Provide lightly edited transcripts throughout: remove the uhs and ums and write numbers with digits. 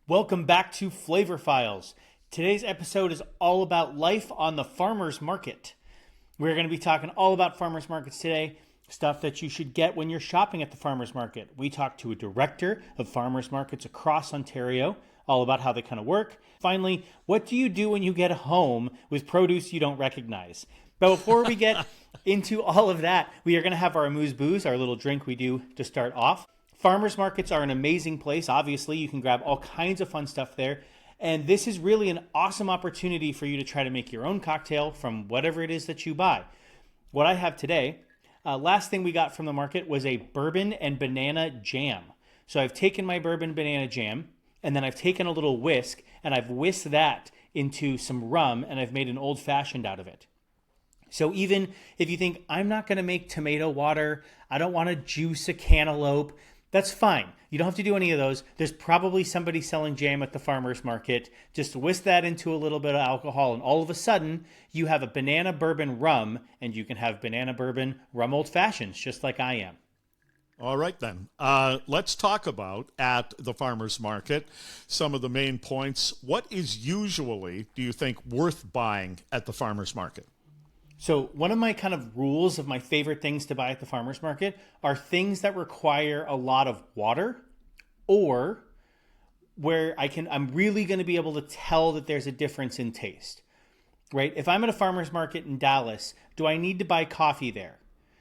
Welcome back to Flavorphiles. Today's episode is all about life on the farmer's market. We're going to be talking all about farmer's markets today, stuff that you should get when you're shopping at the farmer's market. We talked to a director of farmer's markets across Ontario, all about how they kind of work. Finally, what do you do when you get home with produce you don't recognize? But before we get into all of that, we are going to have our amuse-bouche, our little drink we do to start off. Farmers markets are an amazing place. Obviously, you can grab all kinds of fun stuff there. And this is really an awesome opportunity for you to try to make your own cocktail from whatever it is that you buy. What I have today, last thing we got from the market was a bourbon and banana jam. So I've taken my bourbon banana jam, and then I've taken a little whisk, and I've whisked that into some rum, and I've made an old-fashioned out of it. So even if you think, I'm not going to make tomato water, I don't want to juice a cantaloupe, that's fine. You don't have to do any of those. There's probably somebody selling jam at the farmer's market. Just whisk that into a little bit of alcohol, and all of a sudden, you have a banana bourbon rum, and you can have banana bourbon rum old fashions, just like I am. All right, then. Let's talk about, at the farmer's market, some of the main points. What is usually, do you think, worth buying at the farmer's market? So one of my kind of rules of my favorite things to buy at the farmer's market are things that require a lot of water, or where I'm really going to be able to tell that there's a difference in taste, right? If I'm at a farmer's market in Dallas, do I need to buy coffee there?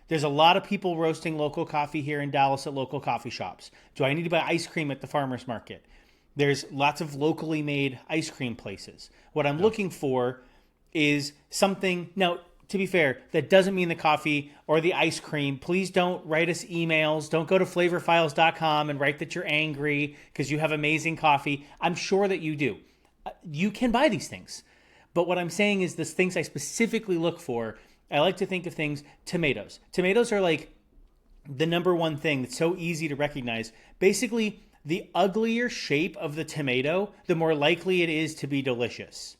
There's a lot of people roasting local coffee here in Dallas at local coffee shops. Do I need to buy ice cream at the farmer's market? There's lots of locally made ice cream places. What I'm looking for is something, now, to be fair, that doesn't mean the coffee or the ice cream. Please don't write us emails. Don't go to flavorphiles.com and write that you're angry because you have amazing coffee. I'm sure that you do. You can buy these things. But what I'm saying is the things I specifically look for, I like to think of things, tomatoes. Tomatoes are like the number one thing that's so easy to recognize. Basically, the uglier shape of the tomato, the more likely it is to be delicious.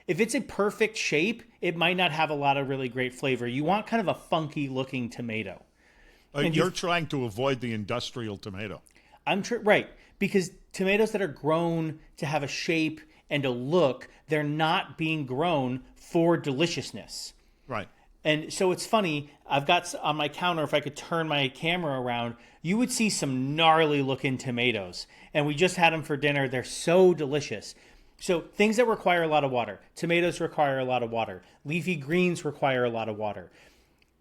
If it's a perfect shape, it might not have a lot of really great flavor. You want kind of a funky looking tomato. You're trying to avoid the industrial tomato. Right, because tomatoes that are grown to have a shape and a look, they're not being grown for deliciousness. Right. And so it's funny, I've got on my counter, if I could turn my camera around, you would see some gnarly looking tomatoes. And we just had them for dinner. They're so delicious. So things that require a lot of water. Tomatoes require a lot of water. Leafy greens require a lot of water.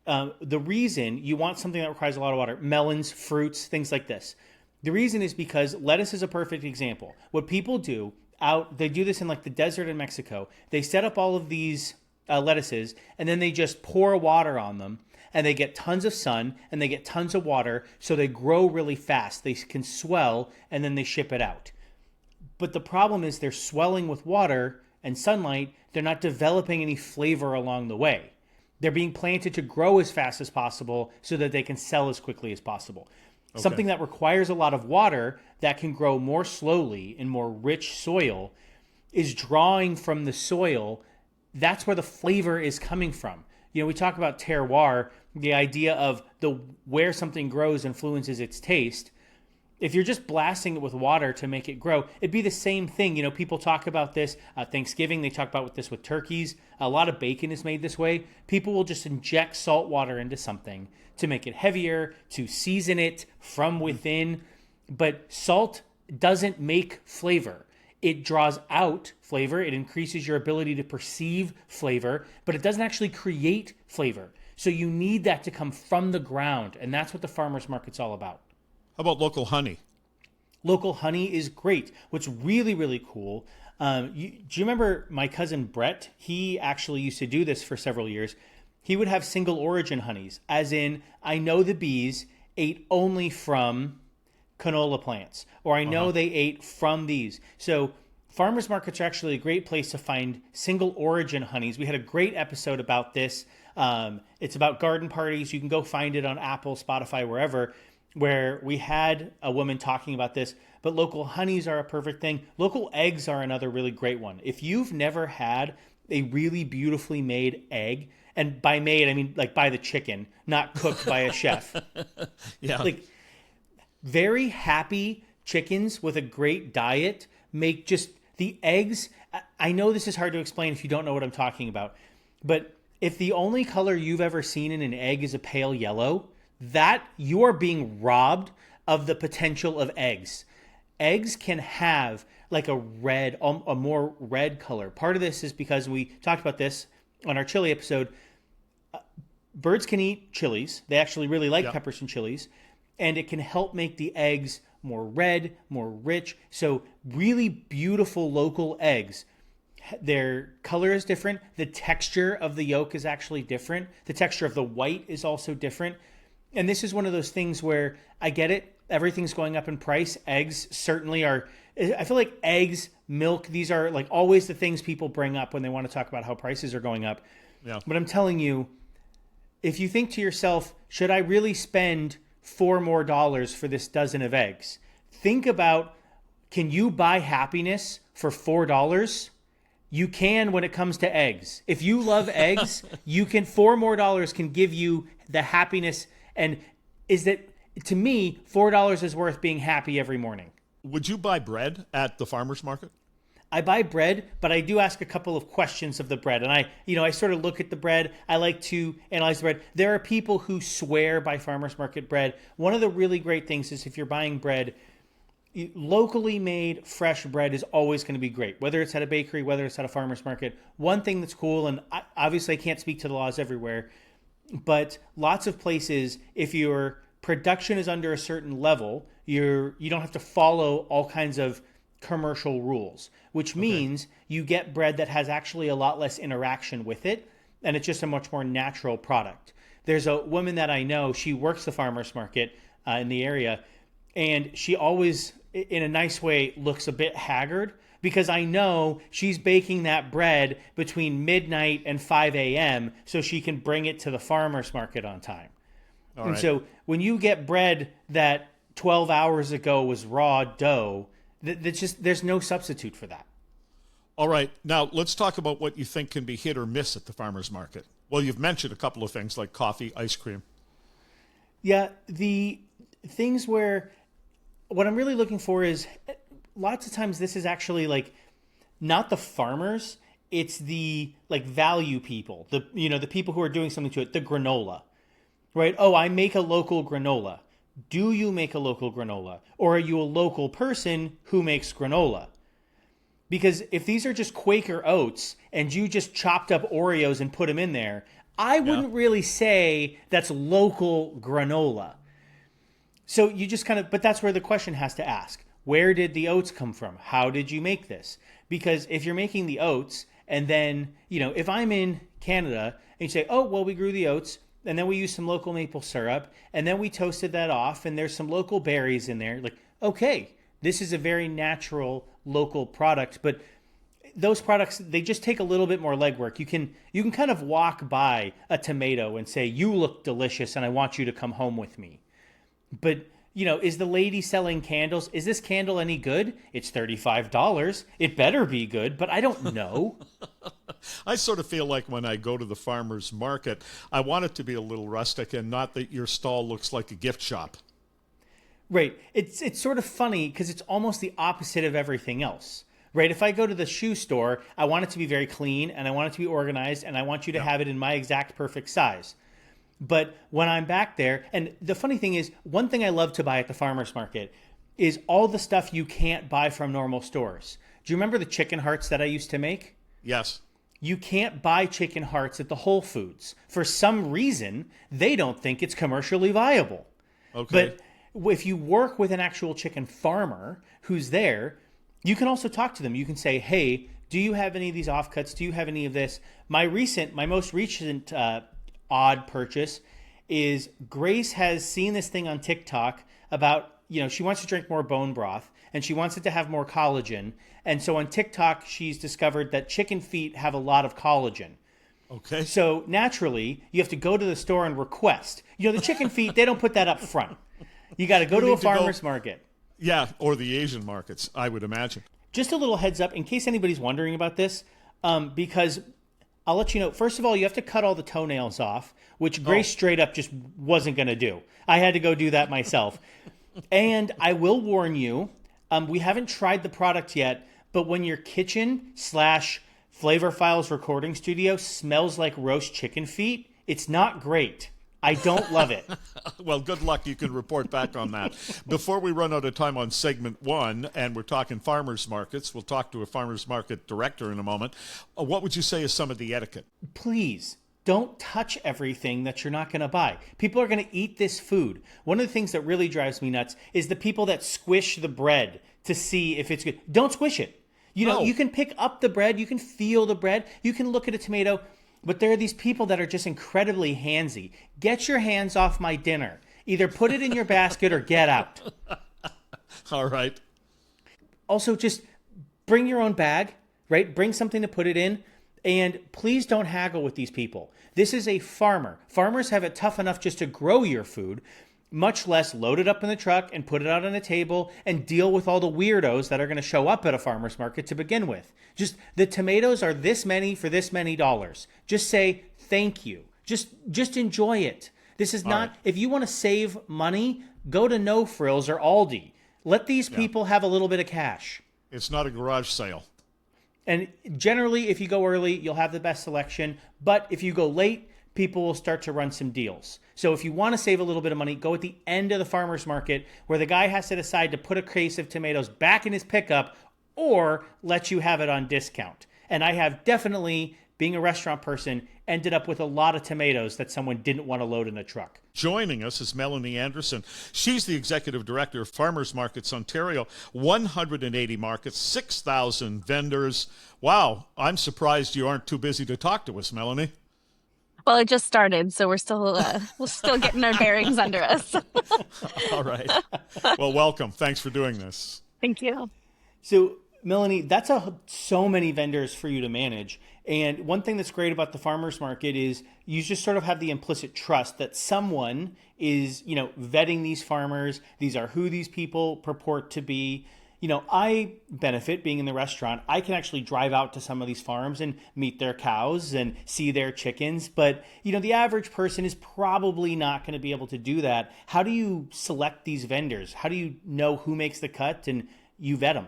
The reason you want something that requires a lot of water, melons, fruits, things like this. The reason is because lettuce is a perfect example. What people do they do this in like the desert in Mexico. They set up all of these lettuces, and then they just pour water on them, and they get tons of sun, and they get tons of water, so they grow really fast. They can swell, and then they ship it out. But the problem is they're swelling with water and sunlight. They're not developing any flavor along the way. They're being planted to grow as fast as possible so that they can sell as quickly as possible. Okay. Something that requires a lot of water that can grow more slowly in more rich soil is drawing from the soil. That's where the flavor is coming from. You know, we talk about terroir, the idea of where something grows influences its taste. If you're just blasting it with water to make it grow, it'd be the same thing. You know, people talk about this Thanksgiving. They talk about this with turkeys. A lot of bacon is made this way. People will just inject salt water into something to make it heavier, to season it from within. But salt doesn't make flavor. It draws out flavor. It increases your ability to perceive flavor, but it doesn't actually create flavor. So you need that to come from the ground, and that's what the farmer's market's all about. How about local honey? Local honey is great. What's really, really cool, do you remember my cousin Brett? He actually used to do this for several years. He would have single origin honeys, as in, I know the bees ate only from canola plants, or I know they ate from these. So farmers markets are actually a great place to find single origin honeys. We had a great episode about this. It's about garden parties. You can go find it on Apple, Spotify, wherever, where we had a woman talking about this. But local honeys are a perfect thing. Local eggs are another really great one. If you've never had a really beautifully made egg, and by made, I mean like by the chicken, not cooked by a chef. Yeah. Like very happy chickens with a great diet make just the eggs. I know this is hard to explain if you don't know what I'm talking about, but if the only color you've ever seen in an egg is a pale yellow, that you are being robbed of the potential of eggs. Eggs can have like a red, a more red color. Part of this is because we talked about this on our chili episode. Birds can eat chilies. They actually really like peppers and chilies, and it can help make the eggs more red, more rich. So really beautiful local eggs. Their color is different. The texture of the yolk is actually different. The texture of the white is also different. And this is one of those things where I get it. Everything's going up in price. Eggs certainly are. I feel like eggs, milk, these are like always the things people bring up when they want to talk about how prices are going up. Yeah. But I'm telling you, if you think to yourself, should I really spend $4 more for this dozen of eggs? Think about, can you buy happiness for $4? You can when it comes to eggs. If you love eggs, you can, $4 more can give you the happiness. And is that, to me, $4 is worth being happy every morning. Would you buy bread at the farmer's market? I buy bread, but I do ask a couple of questions of the bread. And I sort of look at the bread. I like to analyze the bread. There are people who swear by farmer's market bread. One of the really great things is if you're buying bread, locally made fresh bread is always going to be great, whether it's at a bakery, whether it's at a farmer's market. One thing that's cool, and obviously I can't speak to the laws everywhere, but lots of places, if your production is under a certain level, you don't have to follow all kinds of commercial rules, which means you get bread that has actually a lot less interaction with it, and it's just a much more natural product. There's a woman that I know, she works the farmer's market in the area, and she always, in a nice way, looks a bit haggard because I know she's baking that bread between midnight and 5 a.m. so she can bring it to the farmer's market on time. And so when you get bread that 12 hours ago was raw dough, there's no substitute for that. All right. Now, let's talk about what you think can be hit or miss at the farmer's market. Well, you've mentioned a couple of things like coffee, ice cream. Yeah, the things where what I'm really looking for is lots of times this is actually like not the farmers, it's the like value people, the people who are doing something to it, the granola. Right? Oh, I make a local granola. Do you make a local granola? Or are you a local person who makes granola? Because if these are just Quaker oats and you just chopped up Oreos and put them in there, I wouldn't really say that's local granola. So you just but that's where the question has to ask. Where did the oats come from? How did you make this? Because if you're making the oats and then, if I'm in Canada and you say, oh, well, we grew the oats, and then we used some local maple syrup, and then we toasted that off, and there's some local berries in there. Like, okay, this is a very natural local product, but those products, they just take a little bit more legwork. You can kind of walk by a tomato and say, you look delicious, and I want you to come home with me. But, is the lady selling candles, is this candle any good? It's $35. It better be good, but I don't know. I sort of feel like when I go to the farmer's market, I want it to be a little rustic and not that your stall looks like a gift shop. Right. It's sort of funny because it's almost the opposite of everything else. Right? If I go to the shoe store, I want it to be very clean and I want it to be organized and I want you to have it in my exact perfect size. But when I'm back there, and the funny thing is, one thing I love to buy at the farmer's market is all the stuff you can't buy from normal stores. Do you remember the chicken hearts that I used to make? Yes. You can't buy chicken hearts at the Whole Foods. For some reason, they don't think it's commercially viable. Okay. But if you work with an actual chicken farmer who's there, you can also talk to them. You can say, hey, do you have any of these offcuts? Do you have any of this? My most recent odd purchase is Grace has seen this thing on TikTok about, she wants to drink more bone broth and she wants it to have more collagen. And so on TikTok, she's discovered that chicken feet have a lot of collagen. Okay. So naturally, you have to go to the store and request. The chicken feet, they don't put that up front. You got to go to a farmer's market. Yeah, or the Asian markets, I would imagine. Just a little heads up in case anybody's wondering about this, because I'll let you know. First of all, you have to cut all the toenails off, which Grace straight up just wasn't going to do. I had to go do that myself. And I will warn you, We haven't tried the product yet, but when your kitchen slash Flavorphiles recording studio smells like roast chicken feet, it's not great. I don't love it. Well, good luck. You can report back on that. Before we run out of time on segment one, and we're talking farmers markets, we'll talk to a farmers market director in a moment. What would you say is some of the etiquette? Please don't touch everything that you're not going to buy. People are going to eat this food. One of the things that really drives me nuts is the people that squish the bread to see if it's good. Don't squish it. You know, No. you can pick up the bread, you can feel the bread, you can look at a tomato, but there are these people that are just incredibly handsy. Get your hands off my dinner. Either put it in your basket or get out. All right. Also, just bring your own bag, right? Bring something to put it in. And please don't haggle with these people. This is a farmer. Farmers have it tough enough just to grow your food, much less load it up in the truck and put it out on a table and deal with all the weirdos that are going to show up at a farmer's market to begin with. Just the tomatoes are this many for this many dollars. Just say thank you. Just enjoy it. This is not, right. if you want to save money, go to No Frills or Aldi. Let these people have a little bit of cash. It's not a garage sale. And generally, if you go early, you'll have the best selection. But if you go late, people will start to run some deals. So if you want to save a little bit of money, go at the end of the farmer's market where the guy has to decide to put a case of tomatoes back in his pickup or let you have it on discount. And I have definitely, being a restaurant person, ended up with a lot of tomatoes that someone didn't want to load in a truck. Joining us is Melanie Anderson. She's the executive director of Farmers Markets Ontario. 180 markets, 6,000 vendors. Wow, I'm surprised you aren't too busy to talk to us, Melanie. Well, it just started, so we're still getting our bearings under us. All right. Well, welcome. Thanks for doing this. Thank you. So, Melanie, that's so many vendors for you to manage. And one thing that's great about the farmers market is you just sort of have the implicit trust that someone is, vetting these farmers. These are who these people purport to be. I benefit being in the restaurant. I can actually drive out to some of these farms and meet their cows and see their chickens. But, the average person is probably not going to be able to do that. How do you select these vendors? How do you know who makes the cut and you vet them?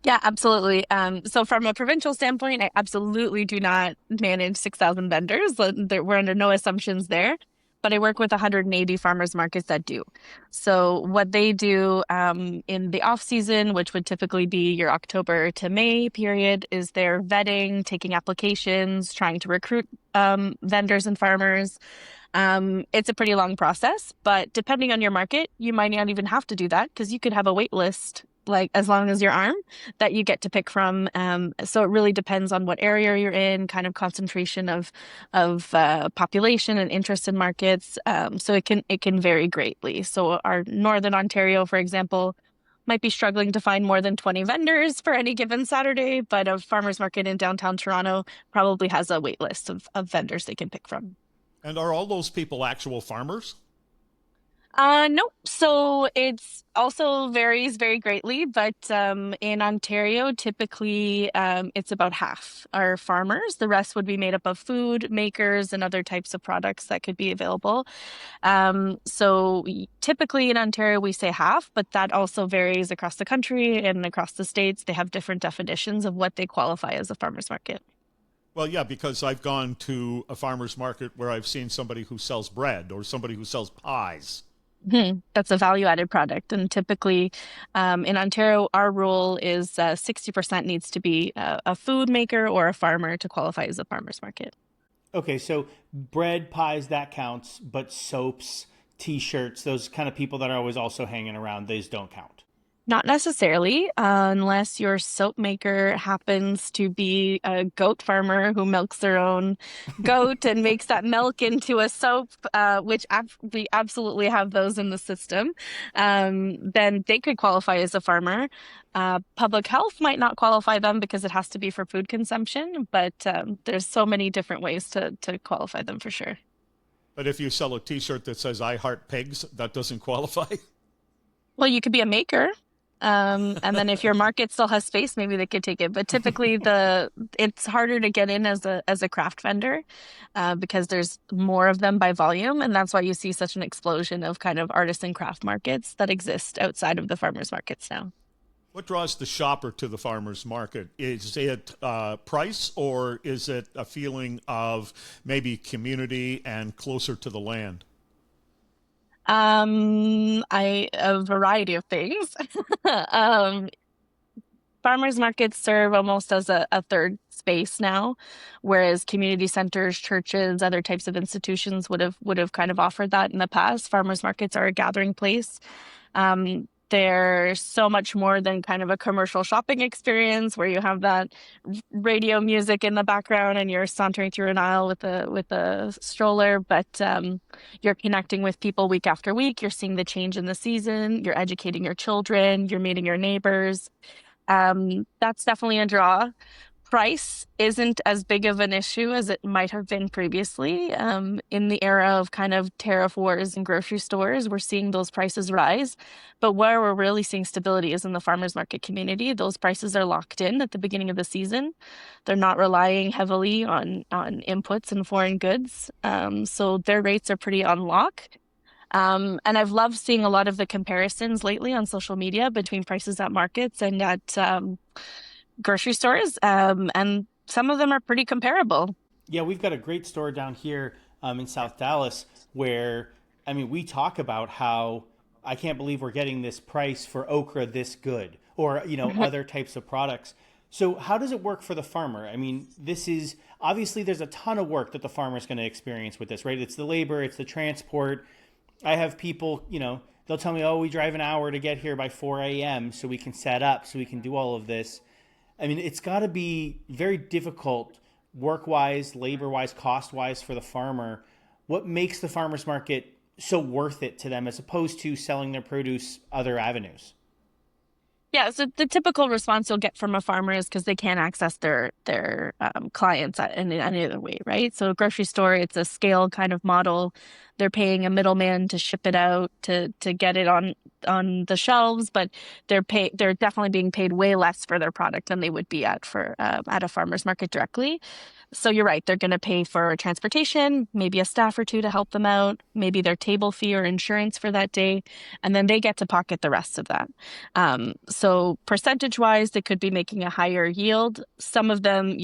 Yeah, absolutely. So from a provincial standpoint, I absolutely do not manage 6,000 vendors. We're under no assumptions there. But I work with 180 farmers markets that do. So what they do in the off season, which would typically be your October to May period, is they're vetting, taking applications, trying to recruit vendors and farmers. It's a pretty long process, but depending on your market, you might not even have to do that because you could have a wait list like as long as your arm that you get to pick from. So it really depends on what area you're in, kind of concentration of population and interest in markets. So it can vary greatly. So our Northern Ontario, for example, might be struggling to find more than 20 vendors for any given Saturday, but a farmer's market in downtown Toronto probably has a wait list of vendors they can pick from. And are all those people actual farmers? No. So it's also varies very greatly, but in Ontario, typically it's about half are farmers. The rest would be made up of food makers and other types of products that could be available. Typically in Ontario, we say half, but that also varies across the country and across the states. They have different definitions of what they qualify as a farmer's market. Well, yeah, because I've gone to a farmer's market where I've seen somebody who sells bread or somebody who sells pies. That's a value-added product. And typically in Ontario, our rule is 60% needs to be a food maker or a farmer to qualify as a farmer's market. Okay, so bread, pies, that counts, but soaps, T-shirts, those kind of people that are always also hanging around, those don't count. Not necessarily, unless your soap maker happens to be a goat farmer who milks their own goat and makes that milk into a soap, which we absolutely have those in the system. Then they could qualify as a farmer. Public health might not qualify them because it has to be for food consumption, but there's so many different ways to qualify them for sure. But if you sell a T-shirt that says "I heart pigs," that doesn't qualify. Well, you could be a maker. And then if your market still has space, maybe they could take it. But typically it's harder to get in as a craft vendor, because there's more of them by volume. And that's why you see such an explosion of kind of artisan craft markets that exist outside of the farmers markets now. What draws the shopper to the farmer's market? Is it price, or is it a feeling of maybe community and closer to the land? A variety of things. Um, Farmers markets serve almost as a third space now, whereas community centers, churches, other types of institutions would have kind of offered that in the past. Farmers markets are a gathering place. They're so much more than kind of a commercial shopping experience where you have that radio music in the background and you're sauntering through an aisle with a stroller, but you're connecting with people week after week. You're seeing the change in the season. You're educating your children. You're meeting your neighbors. That's definitely a draw. Price isn't as big of an issue as it might have been previously. In the era of kind of tariff wars in grocery stores, we're seeing those prices rise. But where we're really seeing stability is in the farmers market community. Those prices are locked in at the beginning of the season. They're not relying heavily on inputs and foreign goods. So their rates are pretty on lock. And I've loved seeing a lot of the comparisons lately on social media between prices at markets and at grocery stores. And some of them are pretty comparable. Yeah, we've got a great store down here in South Dallas where, I mean, we talk about how I can't believe we're getting this price for okra this good, or, other types of products. So how does it work for the farmer? I mean, this is obviously there's a ton of work that the farmer is going to experience with this, right? It's the labor, it's the transport. I have people, they'll tell me, oh, we drive an hour to get here by 4 a.m. so we can set up, so we can do all of this. I mean, it's got to be very difficult work-wise, labor-wise, cost-wise for the farmer. What makes the farmer's market so worth it to them as opposed to selling their produce other avenues? Yeah, so the typical response you'll get from a farmer is because they can't access their clients in any other way, right? So a grocery store, it's a scale kind of model. They're paying a middleman to ship it out to get it on the shelves, but they're definitely being paid way less for their product than they would be at a farmer's market directly. So you're right, they're going to pay for transportation, maybe a staff or two to help them out, maybe their table fee or insurance for that day, and then they get to pocket the rest of that. So percentage wise, they could be making a higher yield. Some of them,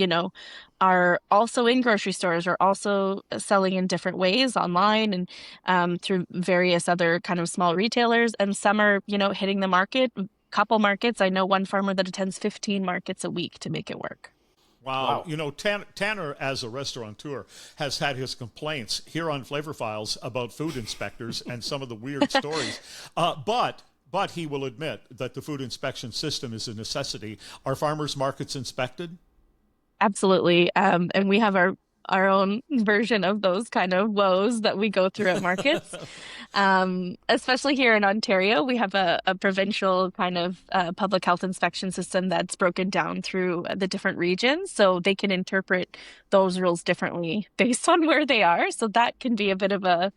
are also in grocery stores or also selling in different ways online and through various other kind of small retailers. And some are, hitting the market, couple markets. I know one farmer that attends 15 markets a week to make it work. Wow. Wow. Tanner, as a restaurateur, has had his complaints here on Flavor Files about food inspectors and some of the weird stories. But he will admit that the food inspection system is a necessity. Are farmers markets inspected? Absolutely. And we have our own version of those kind of woes that we go through at markets. Especially here in Ontario, we have a provincial kind of public health inspection system that's broken down through the different regions. So they can interpret those rules differently based on where they are. So that can be a bit of a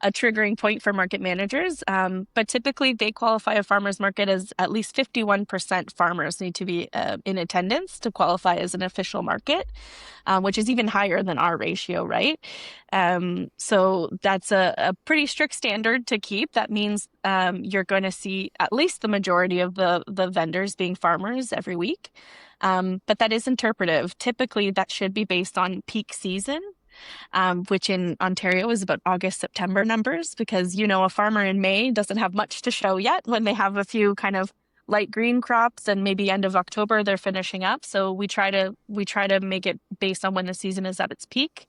triggering point for market managers. But typically they qualify a farmer's market as at least 51% farmers need to be in attendance to qualify as an official market, which is even higher than our ratio, right? So that's a pretty strict standard to keep. That means you're going to see at least the majority of the vendors being farmers every week. But that is interpretive. Typically, that should be based on peak season, which in Ontario is about August, September numbers, because, a farmer in May doesn't have much to show yet when they have a few kind of light green crops and maybe end of October they're finishing up. So we try to make it based on when the season is at its peak.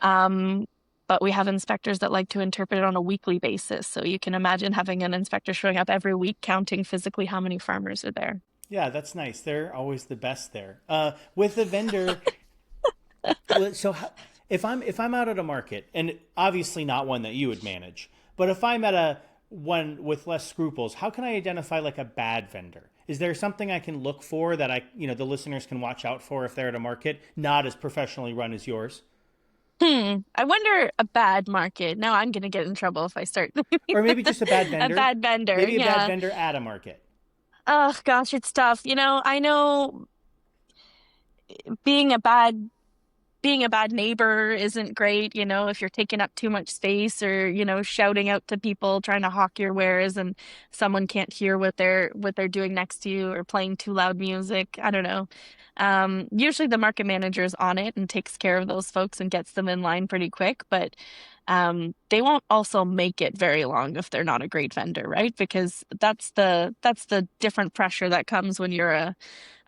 But we have inspectors that like to interpret it on a weekly basis. So you can imagine having an inspector showing up every week, counting physically how many farmers are there. Yeah, that's nice. They're always the best there. With the vendor, so if I'm out at a market, and obviously not one that you would manage, but if I'm at a one with less scruples, how can I identify like a bad vendor? Is there something I can look for that the listeners can watch out for if they're at a market not as professionally run as yours? I wonder a bad market. Now I'm going to get in trouble if I start Or maybe just a bad a vendor? bad vendor. Maybe a bad Yeah. vendor at a market. Oh gosh, it's tough. I know being a bad being a bad neighbor isn't great, if you're taking up too much space or, shouting out to people trying to hawk your wares and someone can't hear what they're doing next to you or playing too loud music. I don't know. Usually the market manager's on it and takes care of those folks and gets them in line pretty quick, but they won't also make it very long if they're not a great vendor, right? Because that's the different pressure that comes when you're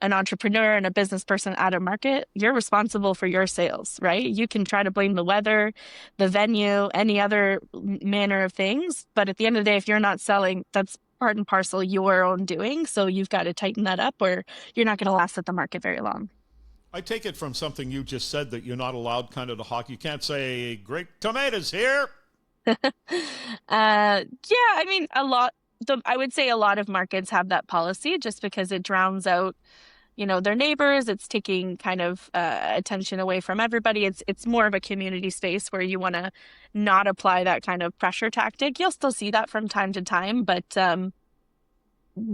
an entrepreneur and a business person at a market. You're responsible for your sales, right? You can try to blame the weather, the venue, any other manner of things, but at the end of the day, if you're not selling, that's part and parcel your own doing. So you've got to tighten that up, or you're not going to last at the market very long. I take it from something you just said that you're not allowed kind of to hawk. You can't say, great tomatoes here. Yeah, I mean, I would say a lot of markets have that policy just because it drowns out, their neighbors. It's taking kind of attention away from everybody. It's more of a community space where you want to not apply that kind of pressure tactic. You'll still see that from time to time, but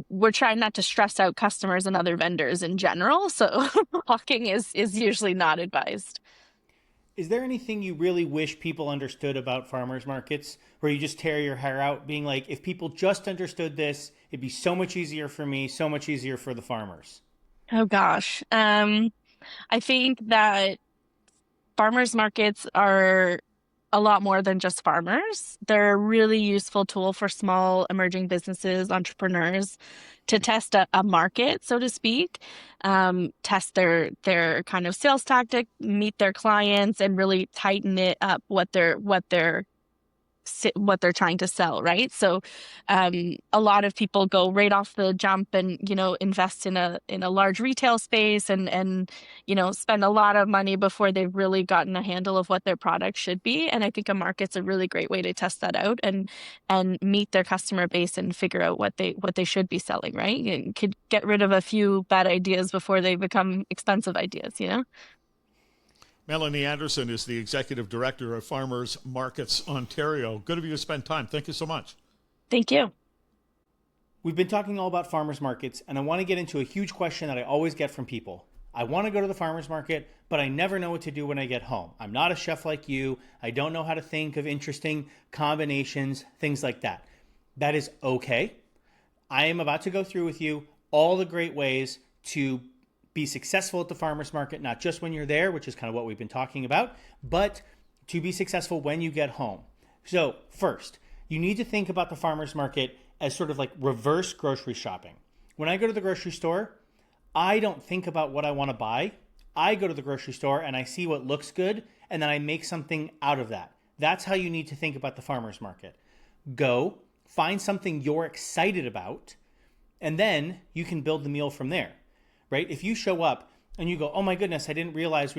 we're trying not to stress out customers and other vendors in general. So hawking is usually not advised. Is there anything you really wish people understood about farmers markets where you just tear your hair out being like, if people just understood this, it'd be so much easier for me, so much easier for the farmers? Oh gosh. I think that farmers markets are a lot more than just farmers. They're a really useful tool for small emerging businesses, entrepreneurs to test a market, so to speak, test their kind of sales tactic, meet their clients, and really tighten it up what they're trying to sell, right? So, a lot of people go right off the jump and invest in a large retail space and spend a lot of money before they've really gotten a handle of what their product should be. And I think a market's a really great way to test that out and meet their customer base and figure out what they should be selling, right? You could get rid of a few bad ideas before they become expensive ideas. Melanie Anderson is the executive director of Farmers Markets Ontario. Good of you to spend time. Thank you so much. Thank you. We've been talking all about farmers markets, and I want to get into a huge question that I always get from people. I want to go to the farmers market, but I never know what to do when I get home. I'm not a chef like you. I don't know how to think of interesting combinations, things like that. That is okay. I am about to go through with you all the great ways to be successful at the farmers market, not just when you're there, which is kind of what we've been talking about, but to be successful when you get home. So first, you need to think about the farmers market as sort of like reverse grocery shopping. When I go to the grocery store, I don't think about what I want to buy. I go to the grocery store and I see what looks good, and then I make something out of that. That's how you need to think about the farmers market. Go, find something you're excited about, and then you can build the meal from there. Right? If you show up and you go, oh my goodness, I didn't realize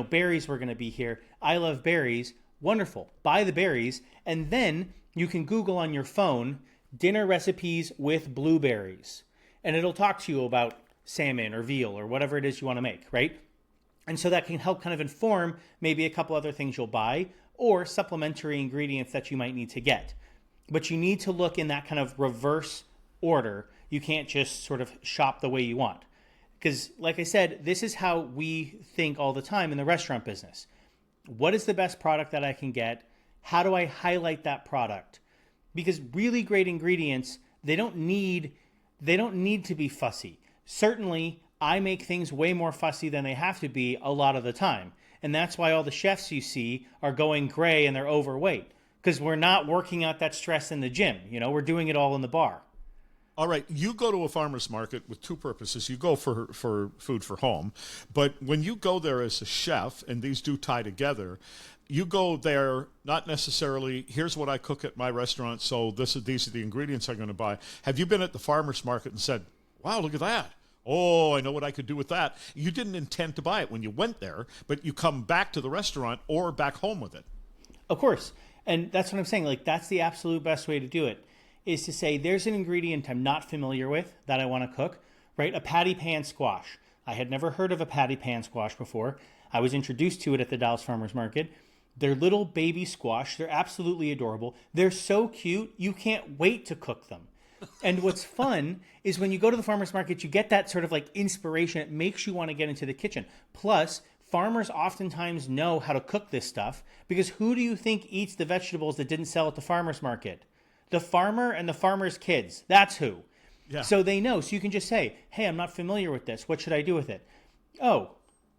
berries were going to be here. I love berries. Wonderful. Buy the berries. And then you can Google on your phone dinner recipes with blueberries. And it'll talk to you about salmon or veal or whatever it is you want to make, right? And so that can help kind of inform maybe a couple other things you'll buy or supplementary ingredients that you might need to get. But you need to look in that kind of reverse order. You can't just sort of shop the way you want. Because, like I said, this is how we think all the time in the restaurant business. What is the best product that I can get? How do I highlight that product? Because really great ingredients, they don't need to be fussy. Certainly, I make things way more fussy than they have to be a lot of the time. And that's why all the chefs you see are going gray and they're overweight. Because we're not working out that stress in the gym. We're doing it all in the bar. All right, you go to a farmer's market with two purposes. You go for food for home, but when you go there as a chef, and these do tie together, you go there not necessarily, here's what I cook at my restaurant, so these are the ingredients I'm going to buy. Have you been at the farmer's market and said, wow, look at that. Oh, I know what I could do with that. You didn't intend to buy it when you went there, but you come back to the restaurant or back home with it. Of course. And that's what I'm saying. Like, that's the absolute best way to do it. Is to say there's an ingredient I'm not familiar with that I want to cook, right? A patty pan squash. I had never heard of a patty pan squash before. I was introduced to it at the Dallas Farmers Market. They're little baby squash. They're absolutely adorable. They're so cute. You can't wait to cook them. And what's fun is when you go to the farmer's market, you get that sort of like inspiration. It makes you want to get into the kitchen. Plus, farmers oftentimes know how to cook this stuff because who do you think eats the vegetables that didn't sell at the farmer's market? The farmer and the farmer's kids. That's who. Yeah. So they know. So you can just say, hey, I'm not familiar with this. What should I do with it? Oh,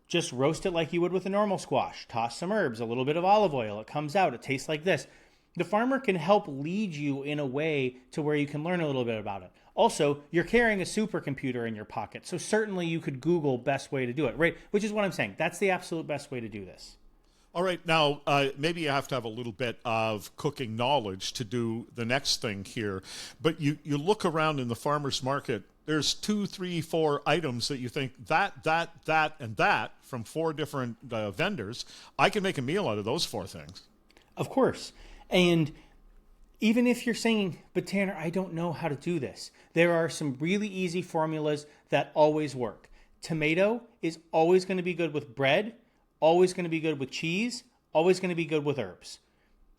just roast it like you would with a normal squash. Toss some herbs, a little bit of olive oil. It comes out. It tastes like this. The farmer can help lead you in a way to where you can learn a little bit about it. Also, you're carrying a supercomputer in your pocket. So certainly you could Google best way to do it, right? Which is what I'm saying. That's the absolute best way to do this. All right, now maybe you have to have a little bit of cooking knowledge to do the next thing here. But you look around in the farmer's market, there's 2, 3, 4 items that you think that, and that from 4 different vendors. I can make a meal out of those 4 things. Of course. And even if you're saying, but Tanner, I don't know how to do this, there are some really easy formulas that always work. Tomato is always going to be good with bread, always going to be good with cheese, always going to be good with herbs.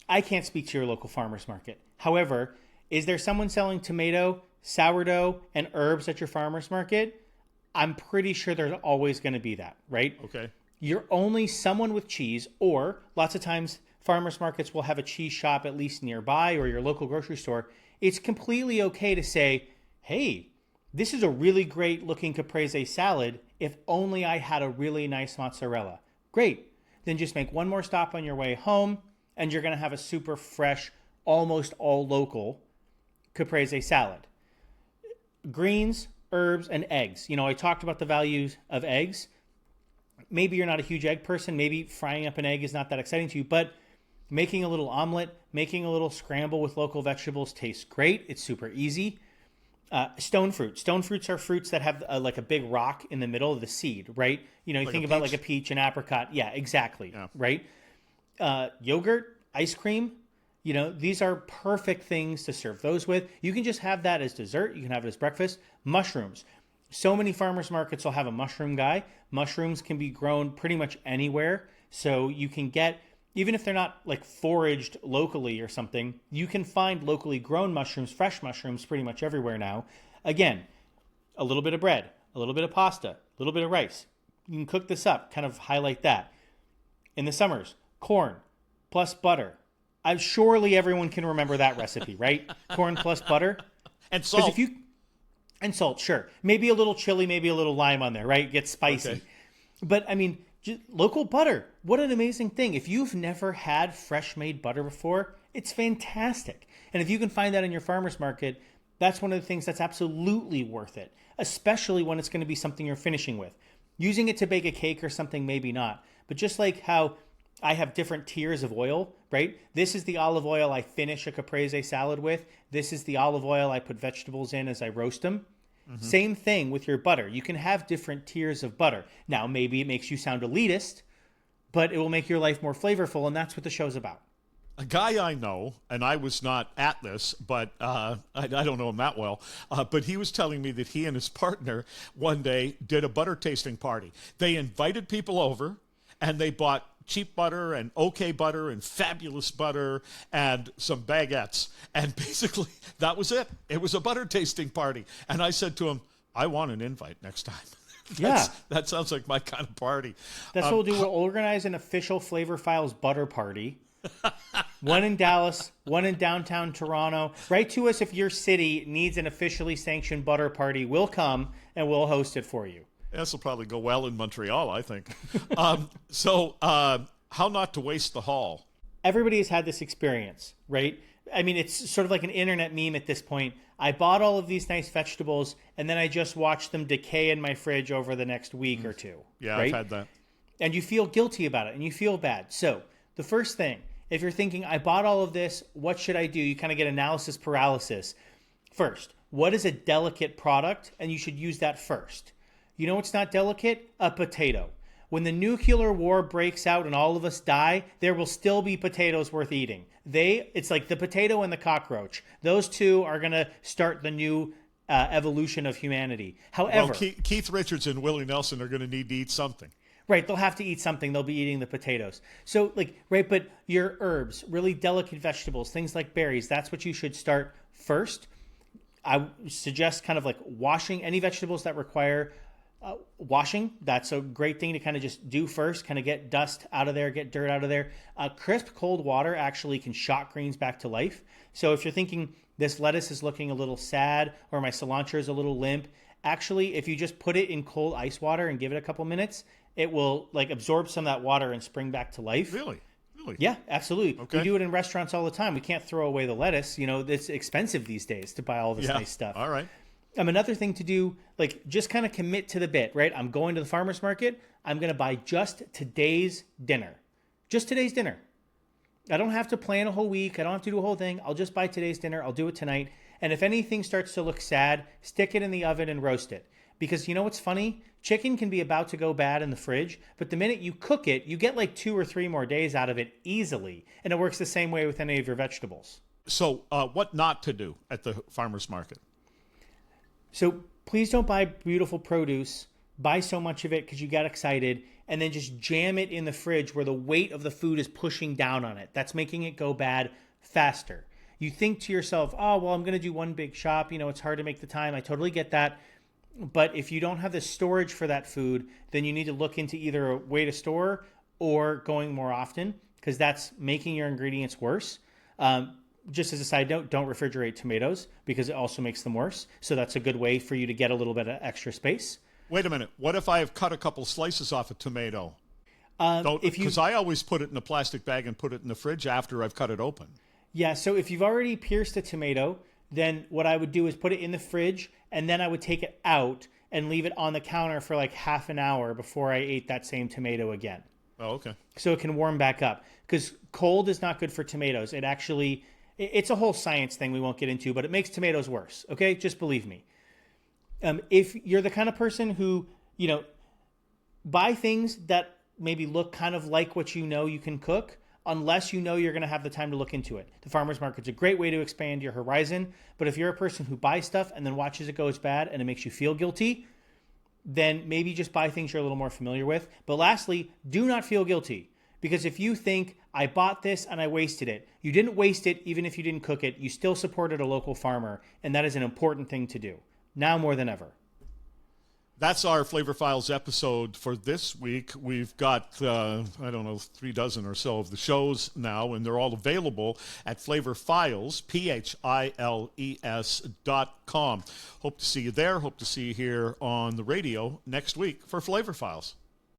I can't speak to your local farmer's market. However, is there someone selling tomato, sourdough, and herbs at your farmer's market? I'm pretty sure there's always going to be that, right? Okay. You're only someone with cheese, or lots of times farmers markets will have a cheese shop at least nearby or your local grocery store. It's completely okay to say, hey, this is a really great looking caprese salad. If only I had a really nice mozzarella. Great. Then just make one more stop on your way home and you're going to have a super fresh, almost all local caprese salad. Greens, herbs, and eggs. You know, I talked about the values of eggs. Maybe you're not a huge egg person. Maybe frying up an egg is not that exciting to you, but making a little omelet, making a little scramble with local vegetables tastes great. It's super easy. Stone fruit. Stone fruits are fruits that have like a big rock in the middle of the seed, right? You know, you Like think a about peach? like a peach, an apricot. Yeah, exactly. Yeah. Right? Yogurt, ice cream. You know, these are perfect things to serve those with. You can just have that as dessert. You can have it as breakfast. Mushrooms. So many farmers markets will have a mushroom guy. Mushrooms can be grown pretty much anywhere. So you can get, even if they're not like foraged locally or something, you can find locally grown mushrooms, fresh mushrooms pretty much everywhere now. Again, a little bit of bread, a little bit of pasta, a little bit of rice. You can cook this up, kind of highlight that. In the summers, corn plus butter. Surely everyone can remember that recipe, right? Corn plus butter. And 'Cause salt. if you and salt, sure. Maybe a little chili, maybe a little lime on there, right? It gets spicy. Okay. But I mean, local butter. What an amazing thing. If you've never had fresh made butter before, it's fantastic. And if you can find that in your farmer's market, that's one of the things that's absolutely worth it, especially when it's going to be something you're finishing with. Using it to bake a cake or something, maybe not. But just like how I have different tiers of oil, right? This is the olive oil I finish a caprese salad with. This is the olive oil I put vegetables in as I roast them. Mm-hmm. Same thing with your butter. You can have different tiers of butter. Now, maybe it makes you sound elitist, but it will make your life more flavorful, and that's what the show's about. A guy I know, and I was not at this, but I don't know him that well, but he was telling me that he and his partner one day did a butter tasting party. They invited people over, and they bought cheap butter and okay butter and fabulous butter and some baguettes. And basically, that was it. It was a butter tasting party. And I said to him, I want an invite next time. That sounds like my kind of party. That's what we'll do. We'll organize an official Flavorphiles butter party. One in Dallas, one in downtown Toronto. Write to us if your city needs an officially sanctioned butter party. We'll come and we'll host it for you. This will probably go well in Montreal, I think. How not to waste the haul. Everybody has had this experience, right? I mean, it's sort of like an internet meme at this point. I bought all of these nice vegetables, and then I just watched them decay in my fridge over the next week or two. Yeah, right? I've had that. And you feel guilty about it, and you feel bad. So the first thing, if you're thinking, I bought all of this, what should I do? You kind of get analysis paralysis. First, what is a delicate product? And you should use that first. You know what's not delicate? A potato. When the nuclear war breaks out and all of us die, there will still be potatoes worth eating. It's like the potato and the cockroach. Those two are going to start the new evolution of humanity. However, Keith Richards and Willie Nelson are going to need to eat something. Right, they'll have to eat something. They'll be eating the potatoes. So, but your herbs, really delicate vegetables, things like berries, that's what you should start first. I suggest kind of like washing any vegetables that require washing. That's a great thing to kind of just do first, kind of get dust out of there, get dirt out of there. Crisp cold water actually can shock greens back to life. So if you're thinking this lettuce is looking a little sad or my cilantro is a little limp, actually, if you just put it in cold ice water and give it a couple minutes, it will like absorb some of that water and spring back to life. Really? Yeah, absolutely. Okay. We do it in restaurants all the time. We can't throw away the lettuce. It's expensive these days to buy all this nice stuff. All right. Another thing to do, like just kind of commit to the bit, right? I'm going to the farmer's market. I'm going to buy just today's dinner. Just today's dinner. I don't have to plan a whole week. I don't have to do a whole thing. I'll just buy today's dinner. I'll do it tonight. And if anything starts to look sad, stick it in the oven and roast it. Because you know what's funny? Chicken can be about to go bad in the fridge, but the minute you cook it, you get like 2 or 3 more days out of it easily. And it works the same way with any of your vegetables. So what not to do at the farmer's market? So please don't buy beautiful produce, buy so much of it because you got excited, and then just jam it in the fridge where the weight of the food is pushing down on it. That's making it go bad faster. You think to yourself, oh, well, I'm going to do one big shop. It's hard to make the time. I totally get that. But if you don't have the storage for that food, then you need to look into either a way to store or going more often, because that's making your ingredients worse. Just as a side note, don't refrigerate tomatoes because it also makes them worse. So that's a good way for you to get a little bit of extra space. Wait a minute. What if I have cut a couple slices off a tomato? Because I always put it in a plastic bag and put it in the fridge after I've cut it open. Yeah, so if you've already pierced a tomato, then what I would do is put it in the fridge, and then I would take it out and leave it on the counter for like half an hour before I ate that same tomato again. Oh, okay. So it can warm back up. Because cold is not good for tomatoes. It's a whole science thing we won't get into, but it makes tomatoes worse. Okay? Just believe me. If you're the kind of person who, buy things that maybe look kind of like what you can cook, unless you're going to have the time to look into it. The farmer's market's a great way to expand your horizon, but if you're a person who buys stuff and then watches it goes bad and it makes you feel guilty, then maybe just buy things you're a little more familiar with. But lastly, do not feel guilty, because if you think, I bought this and I wasted it, you didn't waste it even if you didn't cook it. You still supported a local farmer, and that is an important thing to do, now more than ever. That's our Flavorphiles episode for this week. We've got, 3 dozen or so of the shows now, and they're all available at Flavorphiles, PHILES.com. Hope to see you there. Hope to see you here on the radio next week for Flavorphiles.